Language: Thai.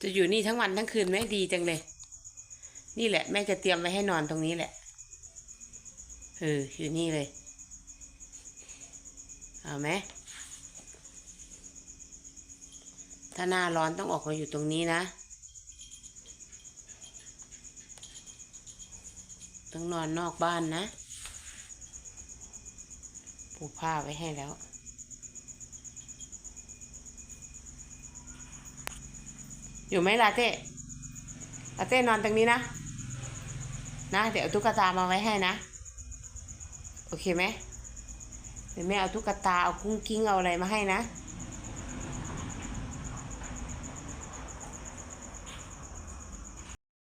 จะอยู่นี่ทั้งวันทั้งคืนไหมดีจังเลยนี่แหละแม่จะเตรียมไว้ให้นอนตรงนี้แหละอยู่นี่เลยเอาไหมถ้าหน้าร้อนต้องออกมาอยู่ตรงนี้นะต้องนอนนอกบ้านนะปูผ้าไว้ให้แล้วอยู่ไหมลาเต้ลาเต้นอนตรงนี้นะเดี๋ยวเอาตุ๊กตามาไว้ให้นะโอเคไหมเดี๋ยวแม่เอาตุ๊กตาเอากุ้งกิ้งเอาอะไรมาให้นะ